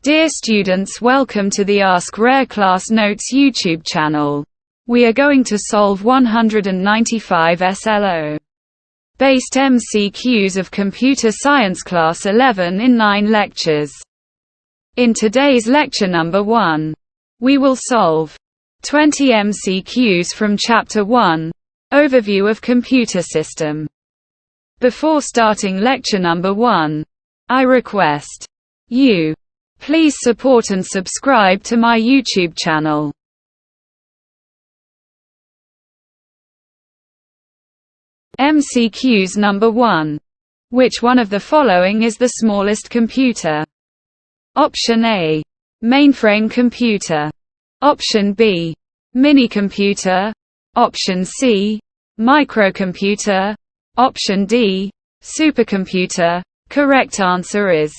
Dear students, welcome to the Ask Rare Class Notes YouTube channel. We are going to solve 195 SLO Based MCQs of Computer Science Class 11 in 9 lectures. In today's lecture number 1, we will solve 20 MCQs from Chapter 1, Overview of Computer System. Before starting lecture number 1, I request you please support and subscribe to my YouTube channel. MCQs number 1. Which one of the following is the smallest computer? Option A. Mainframe computer. Option B. Minicomputer. Option C. Microcomputer. Option D. Supercomputer. Correct answer is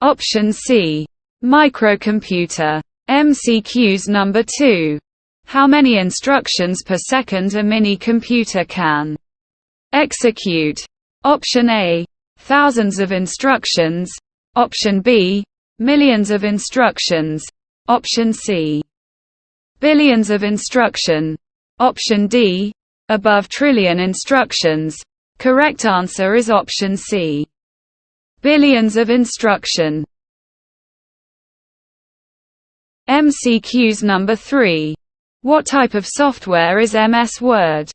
Option C. Microcomputer. MCQs number 2. How many instructions per second a mini-computer can execute? Option A. Thousands of instructions. Option B. Millions of instructions. Option C. Billions of instruction. Option D. Above trillion instructions. Correct answer is option C. Billions of instruction. MCQs number 3. What type of software is MS Word?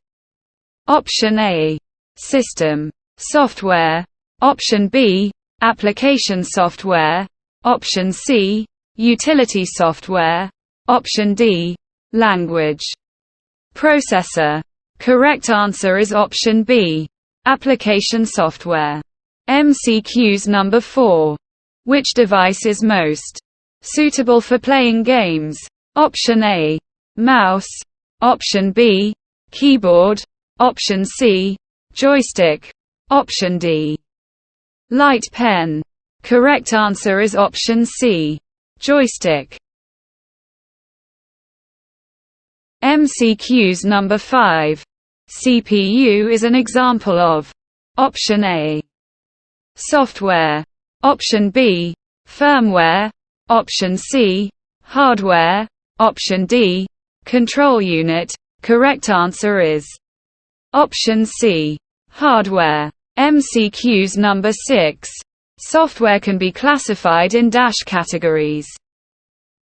Option A. System software. Option B. Application software. Option C. Utility software. Option D. Language processor. Correct answer is option B. Application software. MCQs number 4. Which device is most suitable for playing games? Option A. Mouse. Option B. Keyboard. Option C. Joystick. Option D. Light pen. Correct answer is option C. Joystick. MCQs number 5. CPU is an example of Option A. Software. Option B. Firmware. Option C. Hardware. Option D. Control unit. Correct answer is Option C. Hardware. MCQs number 6. Software can be classified in dash categories.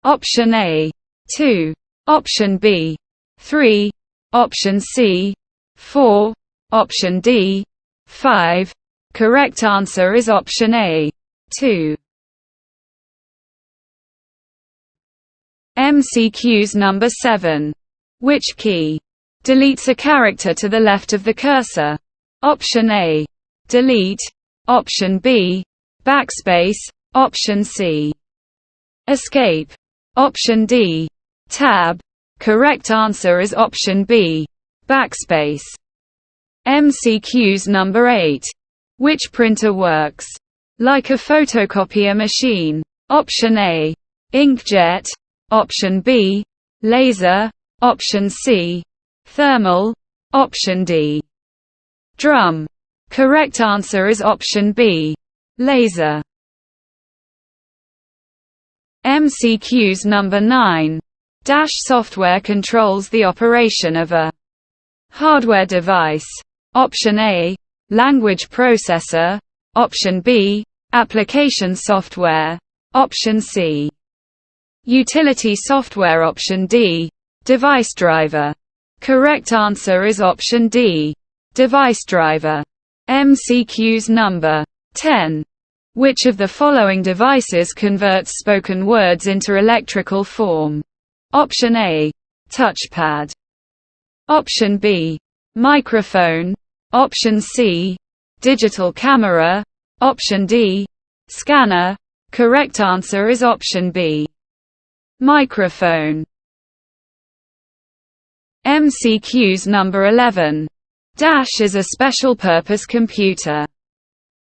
Option A. 2. Option B. 3. Option C. 4. Option D. 5. Correct answer is option A. 2. MCQs number 7. Which key deletes a character to the left of the cursor? Option A. Delete. Option B. Backspace. Option C. Escape. Option D. Tab. Correct answer is option B. Backspace. MCQs number 8. Which printer works like a photocopier machine? Option A. Inkjet. Option B. Laser. Option C. Thermal. Option D. Drum. Correct answer is option B. Laser. MCQs number 9. Dash software controls the operation of a hardware device. Option A. Language processor. Option B. Application software. Option C. Utility software. Option D. Device driver. Correct answer is option D. Device driver. MCQs number 10. Which of the following devices converts spoken words into electrical form? Option A. Touchpad. Option B. Microphone. Option C. Digital camera. Option D. Scanner. Correct answer is option B. Microphone. MCQs number 11. Dash is a special-purpose computer.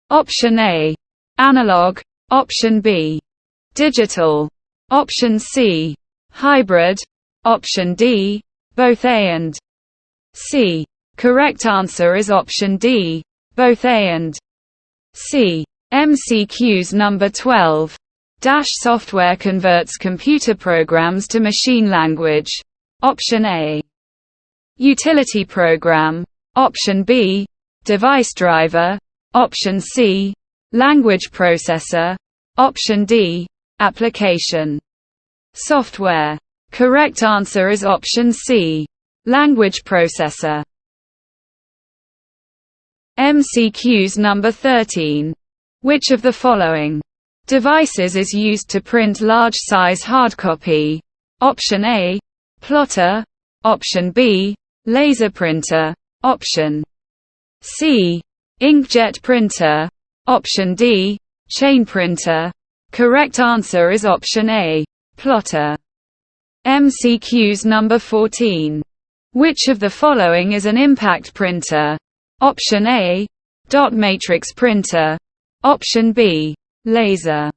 Option A. Analog. Option B. Digital. Option C. Hybrid. Option D. Both A and C. Correct answer is option D. Both A and C. MCQs number 12. Software converts computer programs to machine language. Option A. Utility program. Option B. Device driver. Option C. Language processor. Option D. Application. Software. Correct answer is option C. Language processor. MCQs number 13. Which of the following devices is used to print large-size hardcopy? Option A. Plotter. Option B. Laser printer. Option C. Inkjet printer. Option D. Chain printer. Correct answer is option A. Plotter. MCQs number 14. Which of the following is an impact printer? Option A. Dot matrix printer. Option B. Laser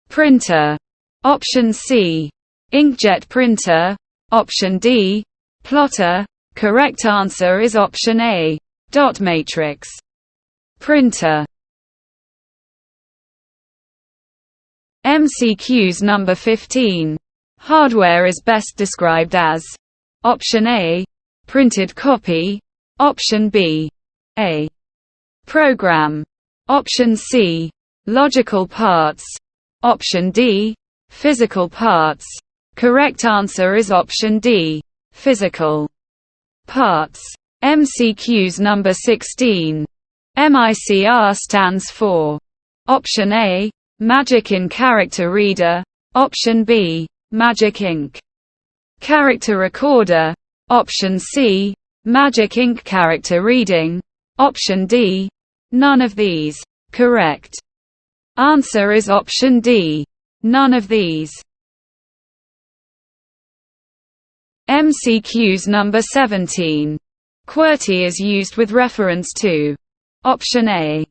printer. Option C. Inkjet printer. Option D. Plotter. Correct answer is option A. Dot matrix printer. MCQs number 15. Hardware is best described as. Option A. Printed copy. Option B. A. Program. Option C. Logical parts. Option D. Physical parts. Correct answer is option D. Physical parts. MCQs number 16. MICR stands for. Option A. Magic in Character Reader. Option B. Magic Ink Character Recorder. Option C. Magic Ink Character Reading. Option D. None of these. Correct answer is option D. None of these. MCQs number 17. QWERTY is used with reference to. Option A.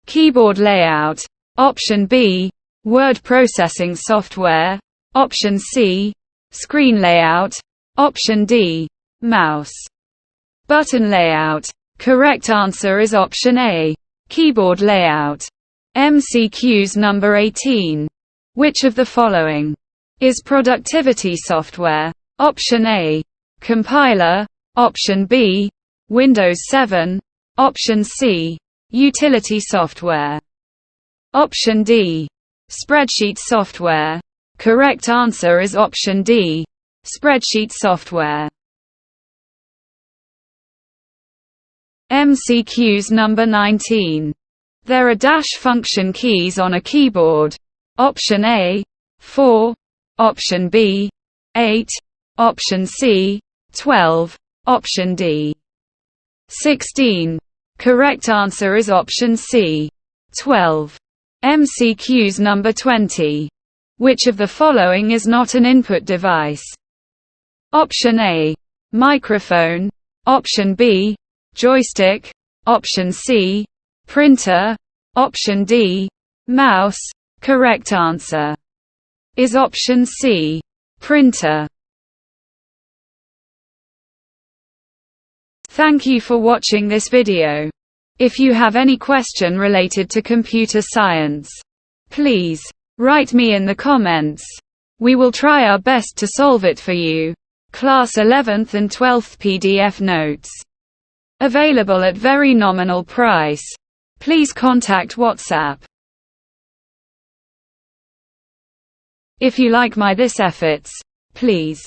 Keyboard layout. Option B. Word processing software. Option C. Screen layout. Option D. Mouse button layout. Correct answer is option A. Keyboard layout. MCQs number 18. Which of the following is productivity software? Option A. Compiler. Option B. Windows 7. Option C. Utility software. Option D. Spreadsheet software. Correct answer is option D. Spreadsheet software. MCQs number 19. There are dash function keys on a keyboard. Option A. 4. Option B. 8. Option C. 12. Option D. 16. Correct answer is option C. 12. MCQs number 20. Which of the following is not an input device? Option A. Microphone. Option B. Joystick. Option C. Printer. Option D. Mouse. Correct answer is option C. Printer. Thank you for watching this video. If you have any question related to computer science, please write me in the comments. We will try our best to solve it for you. Class 11th and 12th PDF notes. Available at very nominal price. Please contact WhatsApp. If you like this efforts, please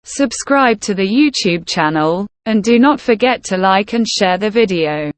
subscribe to the YouTube channel, and do not forget to like and share the video.